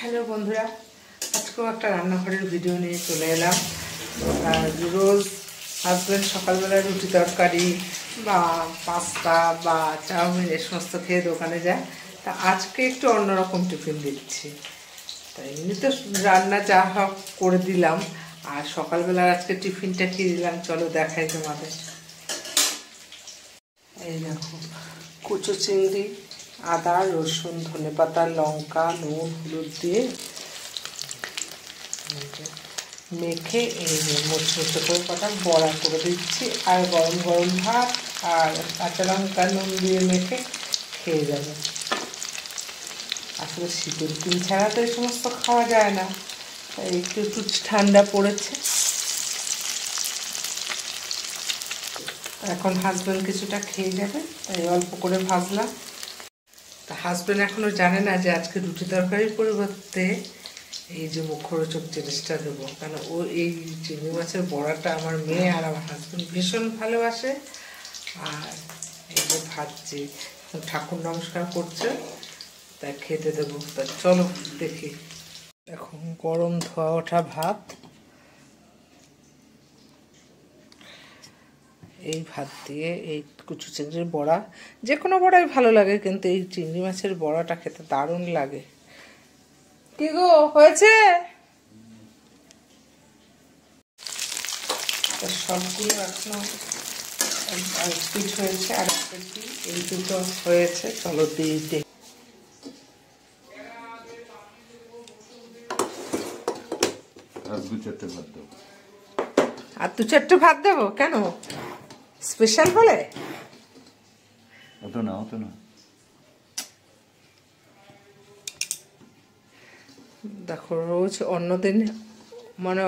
Hello বন্ধুরা, আজকেও একটা রান্নাঘরের ভিডিও নিয়ে চলে এলাম। রোজ হাজব্যান্ড সকালবেলা রুটি তরকারি বা পাস্তা বা চাউমিন এ সমস্ত খেয়ে দোকানে যায়। তা আজকে একটু অন্যরকম টিফিন দিচ্ছি। তা এমনি তো রান্না যা হোক করে দিলাম, আর সকালবেলার আজকে টিফিনটা কী দিলাম চলো দেখাই তোমাদের। এই দেখো, কুচো চিংড়ি, আদা রসুন ধনেপাতা লঙ্কা নুন হলুদ দিয়ে মেখে এই মুচমুচে করে কটা বড়া করে দিচ্ছি, আর গরম গরম ভাত আর কাঁচা লঙ্কা নুন দিয়ে মেখে খেয়ে যাবে। আসলে শীতের দিন ছাড়া তো এই সমস্ত খাওয়া যায় না, তাই একটু একটু ঠান্ডা পড়েছে। এখন হাজব্যান্ড কিছুটা খেয়ে যাবে, তাই অল্প করে ভাজলাম। তা হাজব্যান্ড এখনও জানে না যে আজকে রুটি তরকারির পরিবর্তে এই যে মুখরোচক জিনিসটা দেবো, কারণ ও এই চিংড়ি মাছের বড়াটা আমার মেয়ে আর আমার হাজব্যান্ড ভীষণ ভালোবাসে। আর এই যে ভাজছি, ঠাকুর নমস্কার করছে, তাই খেতে দেবো। তা চলো দেখি। এখন গরম ধোয়া ওঠা ভাত, এই ভাত দিয়ে এই কুচু চিংড়ির বড়া, যে কোনো বড়াই ভালো লাগে, কিন্তু এই চিংড়ি মাছের বড়াটা খেতে দারুণ লাগে। কি গো হয়েছে? সবগুলো এখনো পিঠ হয়েছে, আর এই দুটো হয়েছে, চলো দিয়ে দিই। আর দু চারটে ভাত দেবো কেন? স্পেশাল বলে? অত না অত না। দেখো রোজ অন্যদিন মানে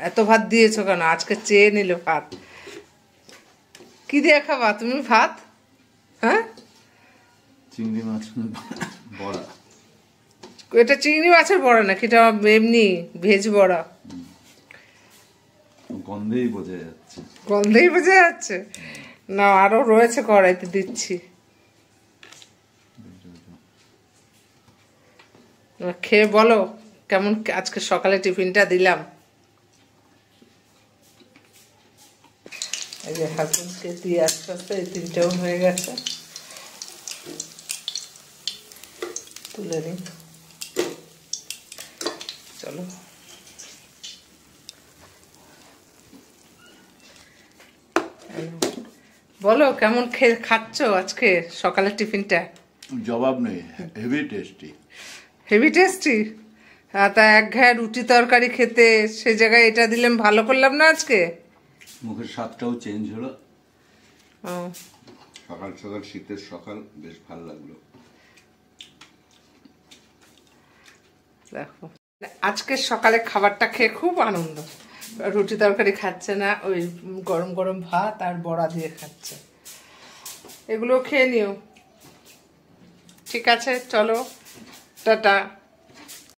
এত ভাত দিয়েছো কেন? আজকে চেয়ে নিল ভাত। কি দিয়ে খাবা তুমি ভাত? হ্যাঁ, চিংড়ি মাছ বড়া। এটা চিংড়ি মাছের বড়া নাকি এটা এমনি ভেজ বড়া? গন্ধেই বোঝা যাচ্ছে। গন্ধেই বোঝা যাচ্ছে না, আরো রয়েছে কড়াইতে দিচ্ছি। খেয়ে বলো কেমন আজকে সকালে টিফিনটা দিলাম। এই যে হাজবেন্ডকে দিয়ে আস্তে আস্তে এই তিনটাও হয়ে গেছে, তুলে নিই। চলো বলো কেমন খাচ্ছ আজকে সকালের টিফিনটা? জবাব নেই, হেভি টেস্টি। Heavy tasty? তা এক ঘায়ে রুটি তরকারি খেতে সে জায়গায় এটা দিলাম, ভালো করলাম না আজকে? মুখের স্বাদটাও চেঞ্জ হলো। সকাল সকাল শীতের সকাল বেশ ভালো লাগলো। দেখো আজকে সকালে খাবারটা খেয়ে খুব আনন্দ। রুটি তরকারি খাচ্ছে না, ওই গরম গরম ভাত আর বড়া দিয়ে খাচ্ছে। এগুলো খেয়ে নিও। ঠিক আছে, চলো টাটা।